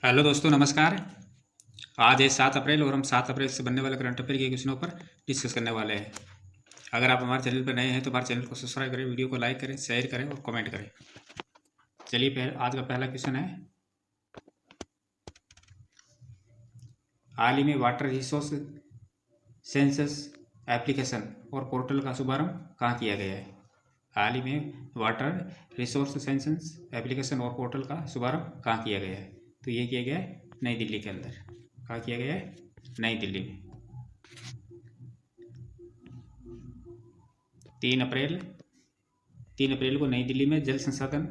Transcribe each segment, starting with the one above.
Hello दोस्तों, नमस्कार। आज है 7 अप्रैल और हम 7 अप्रैल से बनने वाले करंट अफेयर के क्वेश्चनों पर डिस्कस करने वाले हैं। अगर आप हमारे चैनल पर नए हैं तो हमारे चैनल को सब्सक्राइब करें, वीडियो को लाइक करें, शेयर करें और कमेंट करें। चलिए आज का पहला क्वेश्चन है, हाल ही में वाटर रिसोर्स सेंसस एप्लीकेशन और पोर्टल का शुभारंभ कहाँ किया गया है? हाल ही में वाटर रिसोर्स सेंसस एप्लीकेशन और पोर्टल का शुभारंभ कहाँ किया गया है? तो ये किया गया है नई दिल्ली के अंदर। कहाँ किया गया है? नई दिल्ली में। 3 अप्रैल को नई दिल्ली में जल संसाधन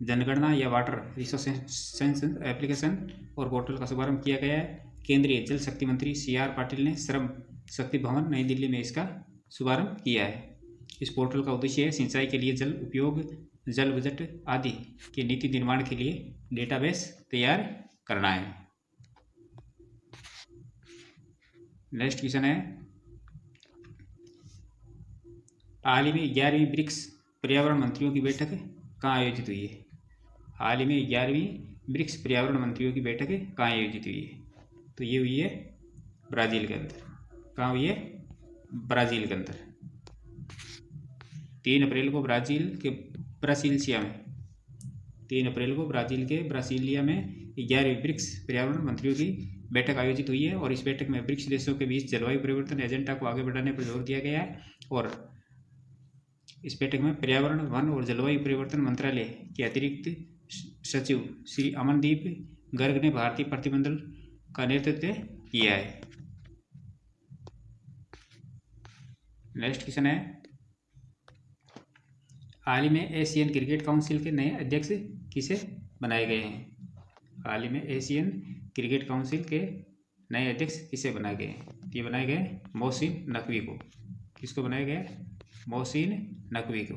जनगणना या वाटर रिसोर्स सेंसस एप्लीकेशन और पोर्टल का शुभारंभ किया गया है। केंद्रीय जल शक्ति मंत्री CR पाटिल ने श्रम शक्ति भवन नई दिल्ली में इसका शुभारंभ किया है। इस पोर्टल का उद्देश्य है सिंचाई के लिए जल उपयोग, जल बजट आदि के नीति निर्माण के लिए डेटाबेस तैयार करना है। नेक्स्ट क्वेश्चन है, हाल ही में 11वीं ब्रिक्स पर्यावरण मंत्रियों की बैठक कहाँ आयोजित हुई है? हाल ही में 11वीं ब्रिक्स पर्यावरण मंत्रियों की बैठक कहाँ आयोजित हुई है? तो ये हुई है ब्राज़ील के अंदर। कहाँ हुई है? ब्राज़ील के अंदर। 3 अप्रैल को ब्राज़ील के ब्रासिलिया में 3 अप्रैल को ब्राज़ील के ब्रासिलिया में 11वीं ब्रिक्स पर्यावरण मंत्रियों की बैठक आयोजित हुई है और इस बैठक में ब्रिक्स देशों के बीच जलवायु परिवर्तन एजेंडा को आगे बढ़ाने पर जोर दिया गया है। और इस बैठक में पर्यावरण, वन और जलवायु परिवर्तन मंत्रालय के अतिरिक्त सचिव श्री अमनदीप गर्ग ने भारतीय प्रतिनिधिमंडल का नेतृत्व किया है। नेक्स्ट क्वेश्चन है, हाल ही में एशियन क्रिकेट काउंसिल के नए अध्यक्ष किसे बनाए गए हैं? हाल ही में एशियन क्रिकेट काउंसिल के नए अध्यक्ष किसे बनाए गए हैं? ये बनाए गए मोहसिन नकवी को। किसको बनाया गया? मोहसिन नकवी को।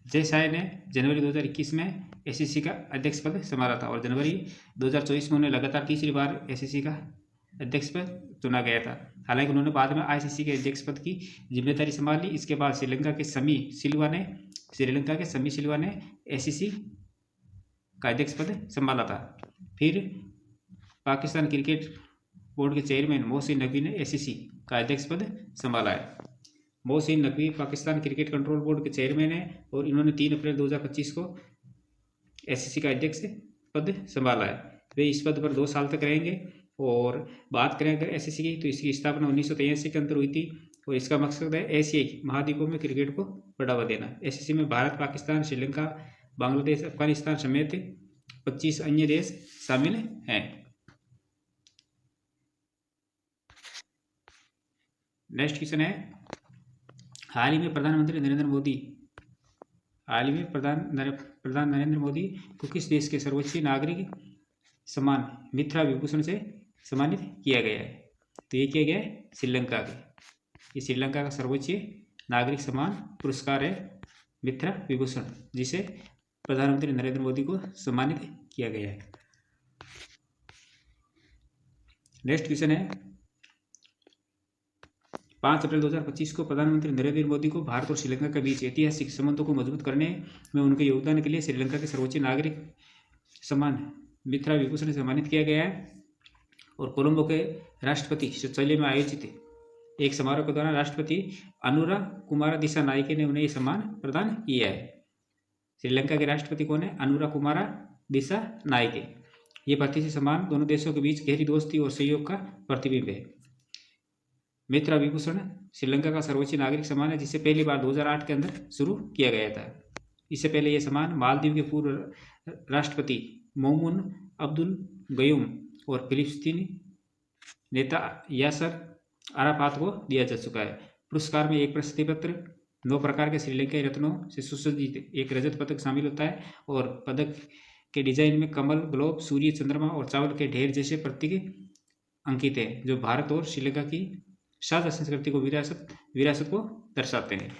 जय शाह ने जनवरी 2021 में ACC का अध्यक्ष पद संभाला था और जनवरी 2024 में उन्हें लगातार तीसरी बार ACC का अध्यक्ष पद चुना गया था। हालांकि उन्होंने बाद में ICC के अध्यक्ष पद की जिम्मेदारी संभाली। इसके बाद श्रीलंका के समी सिल्वा ने ACC का अध्यक्ष पद संभाला था। फिर पाकिस्तान क्रिकेट बोर्ड के चेयरमैन मोहसिन नकवी ने ACC का अध्यक्ष पद संभाला है। Mohsin Naqvi Pakistan cricket control board के चेयरमैन हैं और इन्होंने 3 अप्रैल 2025 को ACC का अध्यक्ष पद संभाला है। वे इस पद पर 2 साल तक रहेंगे। और बात करें अगर ACC की, तो इसकी स्थापना 1983 के अंदर हुई थी और इसका मकसद है एशियाई महाद्वीपों में क्रिकेट को बढ़ावा देना। ACC में भारत, पाकिस्तान, श्रीलंका, बांग्लादेश, अफगानिस्तान समेत 25 अन्य देश शामिल हैं। नेक्स्ट क्वेश्चन है, हाल ही में प्रधानमंत्री नरेंद्र मोदी को किस देश के सर्वोच्च नागरिक सम्मान मित्रा विभूषण से सम्मानित किया गया है? तो ये किया गया है श्रीलंका के। ये श्रीलंका का सर्वोच्च नागरिक सम्मान पुरस्कार है मित्रा विभूषण, जिसे प्रधानमंत्री नरेंद्र मोदी को सम्मानित किया गया है। नेक्स्ट क्वेश्चन है, 5 अप्रैल 2025 को प्रधानमंत्री नरेंद्र मोदी को भारत और श्रीलंका के बीच ऐतिहासिक संबंधों को मजबूत करने में उनके योगदान के लिए श्रीलंका के सर्वोच्च नागरिक सम्मान मित्रा विभूषण से सम्मानित किया गया है। और कोलंबो के राष्ट्रपति शौचालय में आयोजित एक समारोह के दौरान राष्ट्रपति अनुरा कुमारा दिसानायके ने उन्हें यह सम्मान प्रदान किया है। श्रीलंका के राष्ट्रपति कौन है? अनुरा कुमारा दिसानायके। ये प्रतिष्ठित सम्मान दोनों देशों के बीच गहरी दोस्ती और सहयोग का प्रतिबिंब है। मित्रा विभूषण श्रीलंका का सर्वोच्च नागरिक सम्मान है, जिसे पहली बार 2008 के अंदर शुरू किया गया था। इससे पहले यह सम्मान मालदीव के पूर्व राष्ट्रपति मोमुन अब्दुल गयूम और फिलिस्तीनी नेता यासर अराफात को दिया जा चुका है। पुरस्कार में एक प्रशस्ति पत्र, 9 प्रकार के श्रीलंकाई रत्नों से सुसज्जित एक रजत पदक शामिल होता है और पदक के डिजाइन में कमल, ग्लोब, सूर्य, चंद्रमा और चावल के ढेर जैसे प्रतीक अंकित है, जो भारत और श्रीलंका की साझा संस्कृति को विरासत को दर्शाते हैं।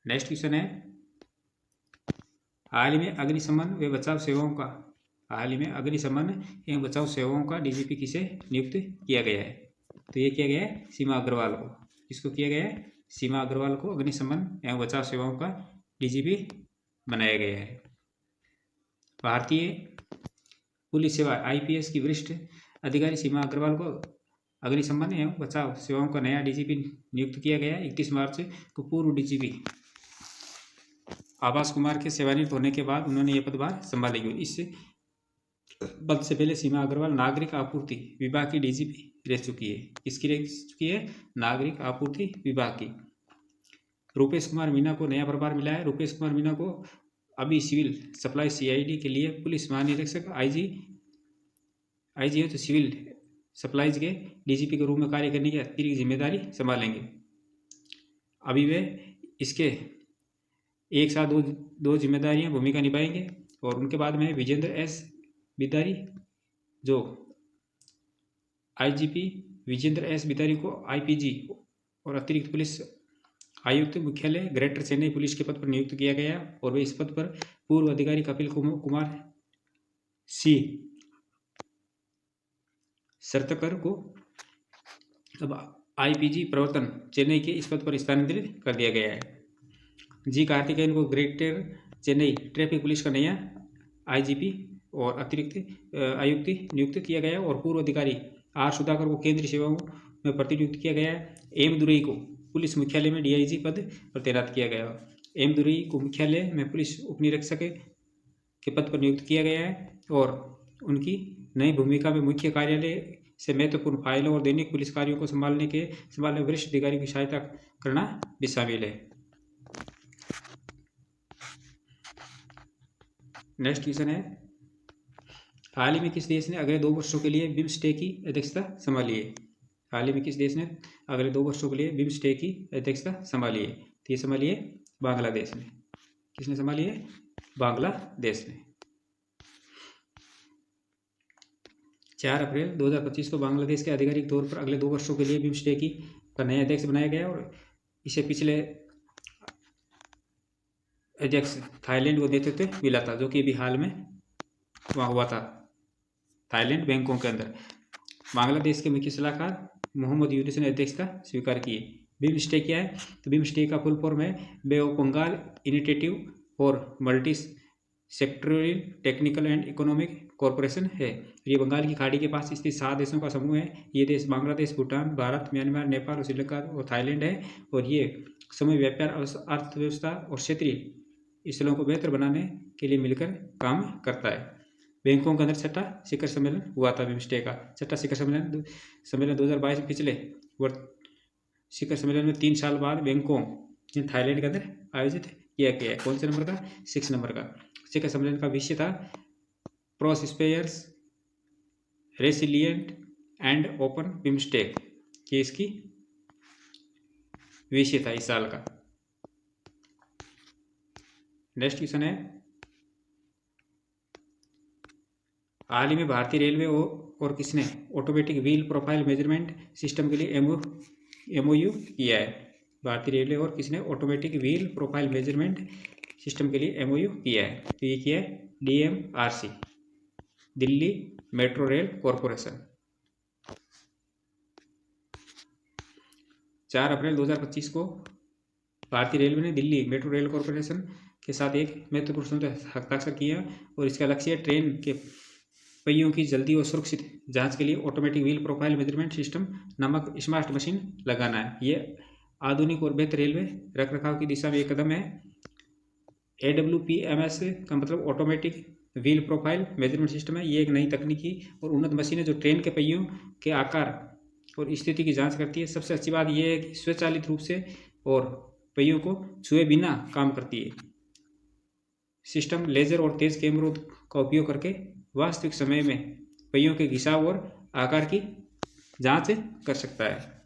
नेक्स्ट क्वेश्चन है, हाल ही में अग्निशमन एवं बचाव सेवाओं का DGP किसे नियुक्त किया गया है? तो ये किया गया है सीमा अग्रवाल को। किसको किया गया है? सीमा अग्रवाल को अग्निशमन एवं बचाव सेवाओं का डीजीपी बनाया गया है। भारतीय पुलिस सेवा आईपीएस की वरिष्ठ अधिकारी सीमा अग्रवाल को अग्निशमन एवं बचाव सेवाओं का नया डीजीपी नियुक्त किया गया है। 31 मार्च को पूर्व डीजीपी आभास कुमार के सेवानिवृत्त होने के बाद उन्होंने यह पदभार संभालेगी। इस पद से पहले सीमा अग्रवाल नागरिक आपूर्ति विभाग की डीजीपी रह चुकी है। किसकी रह चुकी है? नागरिक आपूर्ति विभाग की। रूपेश कुमार मीना को नया प्रभार मिला है। रूपेश कुमार मीना को अभी सिविल सप्लाई सीआईडी के लिए पुलिस महानिरीक्षक आईजी है तो सिविल सप्लाईज के डीजीपी के रूप में कार्य करने की अतिरिक्त जिम्मेदारी संभालेंगे। अभी वे इसके एक साथ दो जिम्मेदारियां भूमिका निभाएंगे और उनके बाद में विजेंद्र एस बिदारी जो आईजीपी विजेंद्र एस बिदारी को आईपीजी और अतिरिक्त पुलिस आयुक्त मुख्यालय ग्रेटर चेन्नई पुलिस के पद पर नियुक्त किया गया और वे इस पद पर पूर्व अधिकारी कपिल कुमार सी सरतकर को अब आईपीजी प्रवर्तन चेन्नई के इस पद पर स्थानांतरित कर दिया गया है। जी कार्तिकेयन को ग्रेटर चेन्नई ट्रैफिक पुलिस का नया आईजीपी और अतिरिक्त आयुक्त नियुक्त किया गया और पूर्व अधिकारी आर सुधाकर को केंद्रीय सेवाओं में प्रतिनियुक्त किया गया है। एम दुरई को पुलिस मुख्यालय में डीआईजी पद पर तैनात किया गया। एम दुरई को मुख्यालय में पुलिस उपनिरीक्षक के पद पर नियुक्त किया गया है और उनकी नई भूमिका में मुख्य कार्यालय से महत्वपूर्ण फाइलों और दैनिक पुलिस कार्यों को संभालने वरिष्ठ अधिकारी की सहायता करना भी शामिल है। नेक्स्ट क्वेश्चन है, हाल ही में किस देश ने अगले 2 वर्षों के लिए बिम्स्टेक की अध्यक्षता संभाली है? हाल ही में किस देश ने अगले 2 वर्षों के लिए बिम्स्टेक की अध्यक्षता संभाली है? तो ये संभाली है बांग्लादेश ने। किसने संभाली है? बांग्लादेश ने। 4 अप्रैल 2025 को बांग्लादेश के आधिकारिक तौर पर अगले 2 वर्षों के लिए बिम्स्टेक का नया अध्यक्ष बनाया गया और इसे पिछले अध्यक्ष थाईलैंड को नेतृत्व मिला था, जो कि अभी हाल में वहाँ हुआ था थाईलैंड बैंकॉक के अंदर। बांग्लादेश के मुख्य सलाहकार मोहम्मद यूनुस ने अध्यक्षता स्वीकार की। बिम्स्टेक क्या है? तो बिम्स्टेक का फुल फॉर्म है bay of Bengal initiative for multi sectoral technical and economic corporation है। ये बंगाल की खाड़ी के पास स्थित 7 देशों का समूह है। ये देश बांग्लादेश, भूटान, भारत, म्यांमार, नेपाल और श्रीलंका और थाईलैंड है और ये समूह व्यापार, अर्थव्यवस्था और क्षेत्रीय स्थलों को बेहतर बनाने के लिए मिलकर काम करता है। बैंकॉक के अंदर 6ठा शिखर सम्मेलन हुआ था बिम्स्टेक का। 6ठा शिखर सम्मेलन 2022 पिछले शिखर सम्मेलन में 3 साल बाद बैंकॉक थाईलैंड के अंदर आयोजित किया गया है। कौन से नंबर का? 6 नंबर का। शिखर सम्मेलन का विषय था प्रॉस्पेरस रेसिलिएंट एंड ओपन बिम्स्टेक, ये इसकी विषय था इस साल का। नेक्स्ट क्वेश्चन है, हाल ही में भारतीय रेलवे और किसने automatic wheel profile measurement system के लिए एमओयू किया है? भारतीय रेलवे और किसने automatic wheel profile measurement system के लिए एमओयू किया है? तो ये किया है DMRC, Delhi metro rail corporation. 4 अप्रैल 2025 को भारतीय रेलवे ने दिल्ली मेट्रो रेल कॉरपोरेशन के साथ एक महत्वपूर्ण समझौता हस्ताक्षर किया और इसका लक्ष्य ट्रेन के पहियों की जल्दी और सुरक्षित जांच के लिए automatic wheel profile measurement system नामक स्मार्ट मशीन लगाना है। ये आधुनिक और बेहतर रेलवे रखरखाव की दिशा में एक कदम है। AWPMS का मतलब automatic wheel profile measurement system है। ये एक नई तकनीकी और उन्नत मशीन है जो ट्रेन के पहियों के आकार और स्थिति की जांच करती है। सबसे अच्छी बात यह है कि स्वचालित रूप से और पहियों को छुए बिना काम करती है। सिस्टम लेजर और तेज कैमरों का उपयोग करके वास्तविक समय में पहियों के घिसाव और आकार की जांच कर सकता है।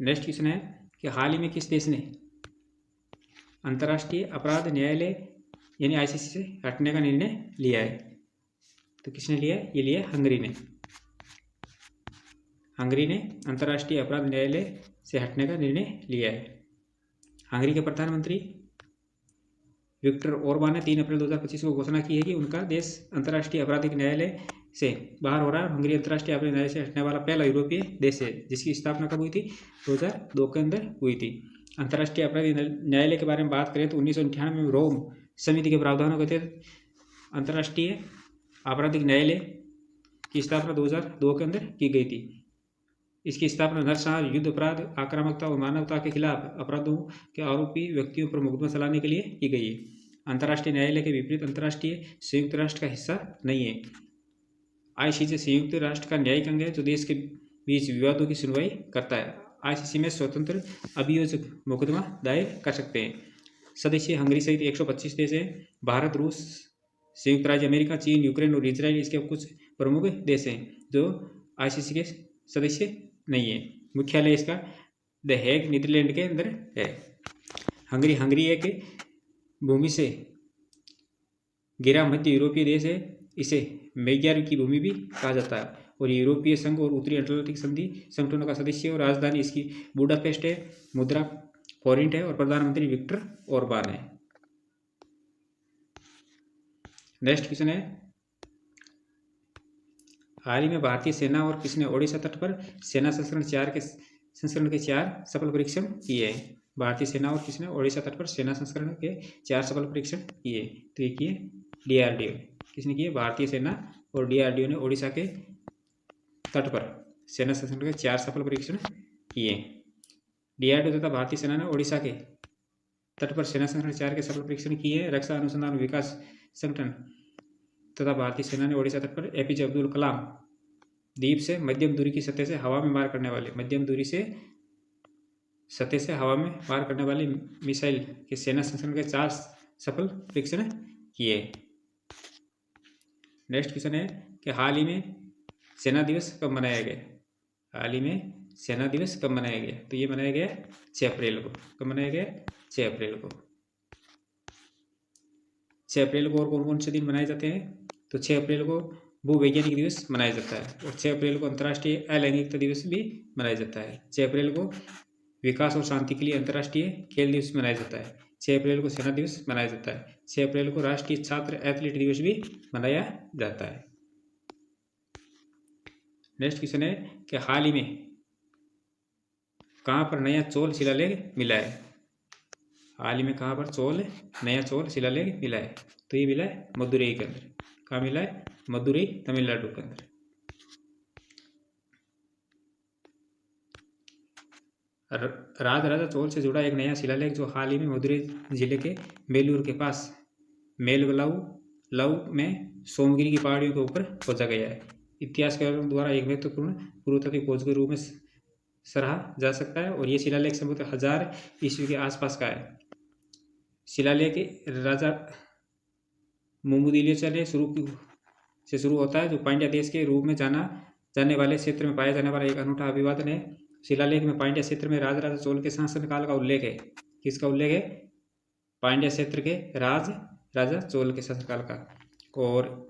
नेक्स्ट क्वेश्चन है कि हाल ही में किस देश ने अंतर्राष्ट्रीय अपराध न्यायालय यानी आईसीसी से हटने का निर्णय लिया है? तो किसने लिया है? ये लिया हंगरी ने। हंगरी ने अंतर्राष्ट्रीय अपराध न्यायालय से हटने का निर्णय लिया है। हंगरी के प्रधानमंत्री विक्टर ओरबान ने 3 अप्रैल 2025 को घोषणा की है कि उनका देश अंतर्राष्ट्रीय आपराधिक न्यायालय से बाहर हो रहा है। हंगरी अंतर्राष्ट्रीय अपराधी न्यायालय से हटने वाला पहला यूरोपीय देश है, जिसकी स्थापना कब हुई थी? 2002 के अंदर हुई थी। अंतर्राष्ट्रीय अपराधी न्यायालय के बारे में बात करें तो 1998 में रोम समिति के प्रावधानों के तहत अंतर्राष्ट्रीय आपराधिक न्यायालय की स्थापना 2002 के अंदर की गई थी। इसकी स्थापना नरसंहार, युद्ध अपराध, आक्रामकता और मानवता के खिलाफ अपराधों के आरोपी व्यक्तियों पर मुकदमा चलाने के लिए की गई है। अंतर्राष्ट्रीय न्यायालय के विपरीत अंतर्राष्ट्रीय संयुक्त राष्ट्र का हिस्सा नहीं है। आईसीजे संयुक्त राष्ट्र का न्यायिक अंग है जो देश के बीच विवादों की सुनवाई करता है। आईसीसी में स्वतंत्र अभियोजक मुकदमा दायर कर सकते हैं। सदस्य हंगरी सहित 125 देश हैं। भारत, रूस, संयुक्त राज्य अमेरिका, चीन, यूक्रेन और इजराइल इसके कुछ प्रमुख देश हैं जो आईसीसी के सदस्य नहीं है। मुख्यालय इसका द हेग, नीदरलैंड के अंदर है। हंगरी एक भूमि से घिरा मध्य यूरोपीय देश है। इसे मैग्यार की भूमि भी कहा जाता है और यूरोपीय संघ और उत्तरी अटलांटिक संधि संगठनों का सदस्य है और राजधानी इसकी बुडापेस्ट है। मुद्रा फॉरेंट है और प्रधानमंत्री विक्टर ओरबान है। नेक्स्ट क्वेश्चन है, हाल ही में भारतीय सेना और किसने ओडिशा तट पर सेना संस्करण के 4 सफल परीक्षण किए हैं? भारतीय सेना और किसने ओडिशा तट पर सेना संस्करण के 4 सफल परीक्षण किए? तो ये किए डीआरडीओ। किसने किए? भारतीय सेना और डीआरडीओ ने ओडिशा के तट पर सेना संस्करण के 4 सफल परीक्षण किए। डीआरडीओ तथा भारतीय सेना ने ओडिशा के तट पर सेना संस्करण 4 के सफल परीक्षण किए। रक्षा अनुसंधान विकास संगठन तथा भारतीय सेना ने ओडिशा तट पर एपीजे अब्दुल कलाम द्वीप से मध्यम दूरी की सतह से हवा में मार करने वाले मिसाइल के सेना संस्करण के 4 सफल परीक्षण किए। नेक्स्ट क्वेश्चन है कि हाल ही में सेना दिवस कब मनाया गया? हाल ही में सेना दिवस कब मनाया गया? तो ये मनाया गया 6 अप्रैल को। कब मनाया गया? 6 अप्रैल को। 6 अप्रैल को और कौन कौन से दिन मनाए जाते हैं? तो 6 अप्रैल को भूवैज्ञानिक दिवस मनाया जाता है और 6 अप्रैल को अंतर्राष्ट्रीय अलैंगिकता दिवस भी मनाया जाता है। 6 अप्रैल को विकास और शांति के लिए अंतर्राष्ट्रीय खेल दिवस मनाया जाता है। 6 अप्रैल को सेना दिवस मनाया जाता है। 6 अप्रैल को राष्ट्रीय छात्र एथलीट दिवस भी मनाया जाता है। नेक्स्ट क्वेश्चन है कि हाल ही में कहाँ पर नया चोल शिलालेख मिला है? हाल ही में कहाँ पर नया चोल शिलालेख मिला है? तो ये मिला है मदुरई के अंदर। कहाँ मिला है? मदुरई, तमिलनाडु के अंदर। राजराजा चोल से जुड़ा एक नया शिलालेख जो हाल ही में मदुरई जिले के मेलूर के पास मेलवलाऊ में सोमगिरी की पहाड़ियों के ऊपर खोजा गया है। इतिहासकारों द्वारा एक महत्वपूर्ण पुरातात्विक खोज के रूप में सराहा जा सकता है और ये शिलालेख संभवतः 1000 ईस्वी के आसपास का है। शिलालेख राजा मुमुदिलियोचले से शुरू होता है जो पांड्या देश के रूप में जाने वाले क्षेत्र में पाया जाने वाला एक अनूठा अभिवादन है। शिलालेख में पांड्या क्षेत्र में राजराजा चोल के शासनकाल का उल्लेख है। किसका उल्लेख है? पांड्या क्षेत्र के राजा चोल के शासनकाल का। और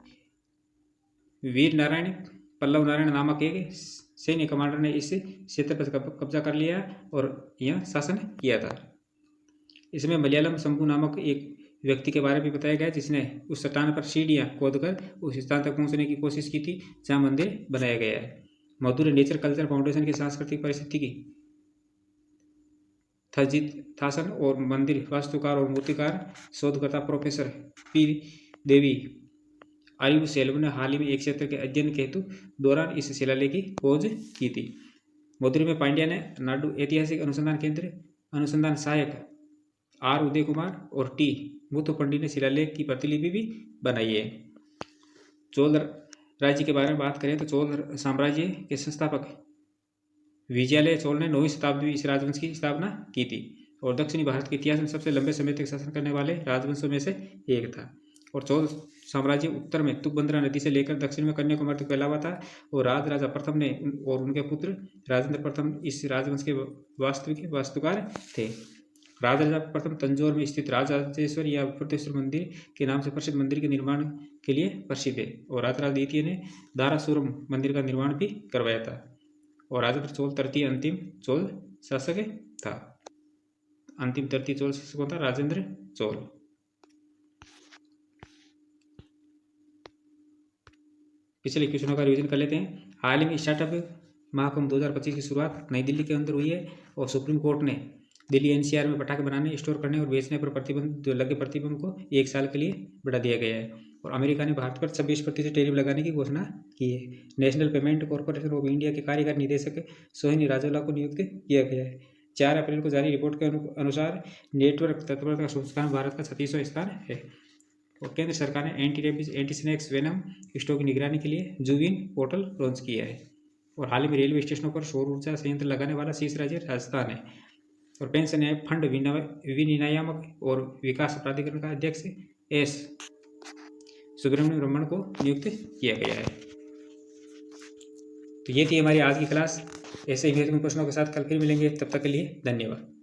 वीर नारायण पल्लव नारायण नामक एक सैन्य कमांडर ने इस क्षेत्र पर कब्जा कर लिया और यह शासन किया था। इसमें मलयालम शंभू नामक एक व्यक्ति के बारे में बताया गया जिसने उस चट्टान पर सीढ़ियां खोदकर उस स्थान तक पहुंचने की कोशिश की थी जहां मंदिर बनाया गया है। मधुरै नेचर कल्चर फाउंडेशन की सांस्कृतिक परिस्थिति की थासन और मंदिर वास्तुकार और मूर्तिकार शोधकर्ता प्रोफेसर पी देवी आयु सेल्व ने हाल ही में एक क्षेत्र के अध्ययन के हेतु दौरान इस शिलालेख की खोज की थी। मदुरै में पांड्या ने नाडु ऐतिहासिक अनुसंधान केंद्र अनुसंधान सहायक आर उदय कुमार और टी मुथुपंडी ने शिलालेख की प्रतिलिपि भी बनाई है। चोल राज्य के बारे में बात करें तो चोल साम्राज्य के संस्थापक विजयालय चोल ने 9वीं शताब्दी में इस राजवंश की स्थापना की थी और दक्षिणी भारत के इतिहास में सबसे लंबे समय तक शासन करने वाले राजवंशों में से एक था। और चोल साम्राज्य उत्तर में तुंगभद्रा नदी से लेकर दक्षिण में कन्याकुमारी तक फैला हुआ था और राजा प्रथम ने और उनके पुत्र राजेंद्र प्रथम इस राजवंश के वास्तविक वास्तुकार थे। राजा प्रथम तंजौर में स्थित राजराजेश्वर या फतेश्वर मंदिर के नाम से प्रसिद्ध मंदिर के निर्माण के लिए प्रसिद्ध है और राजराज द्वितीय ने दारासुरम मंदिर का निर्माण भी करवाया था और राजेंद्र चोल तृतीय अंतिम चोल शासक था। अंतिम तृतीय चोल शासक कौन था? राजेंद्र चोल। पिछले क्वेश्चनों का रिवीजन कर लेते हैं। हाल ही में स्टार्टअप महाकुंभ 2025 की शुरुआत नई दिल्ली के अंदर हुई है और सुप्रीम कोर्ट ने दिल्ली एनसीआर में पटाखे बनाने, स्टोर करने और बेचने पर प्रतिबंध को 1 साल के लिए बढ़ा दिया गया है। और अमेरिका ने भारत पर 26% टैरिफ लगाने की घोषणा की है। National payment corporation of India के कार्यकारी निदेशक सोहिनी राजौला को नियुक्त किया गया है। 4 अप्रैल को जारी रिपोर्ट के अनुसार नेटवर्क तत्परता सूचकांक भारत का 36वां स्थान है। और केंद्र सरकार ने anti rabies, anti snakes venom stock की निगरानी के लिए जुबिन पोर्टल लॉन्च किया है। और हाल ही में रेलवे स्टेशनों पर सौर ऊर्जा संयंत्र लगाने वाला शीर्ष राज्य राजस्थान है। और पेंशन फंड विनियामक और विकास प्राधिकरण का अध्यक्ष एस सुब्रमण्यम रमन को नियुक्त किया गया है। तो ये थी हमारी आज की क्लास। ऐसे ही महत्वपूर्ण प्रश्नों के साथ कल फिर मिलेंगे। तब तक के लिए धन्यवाद।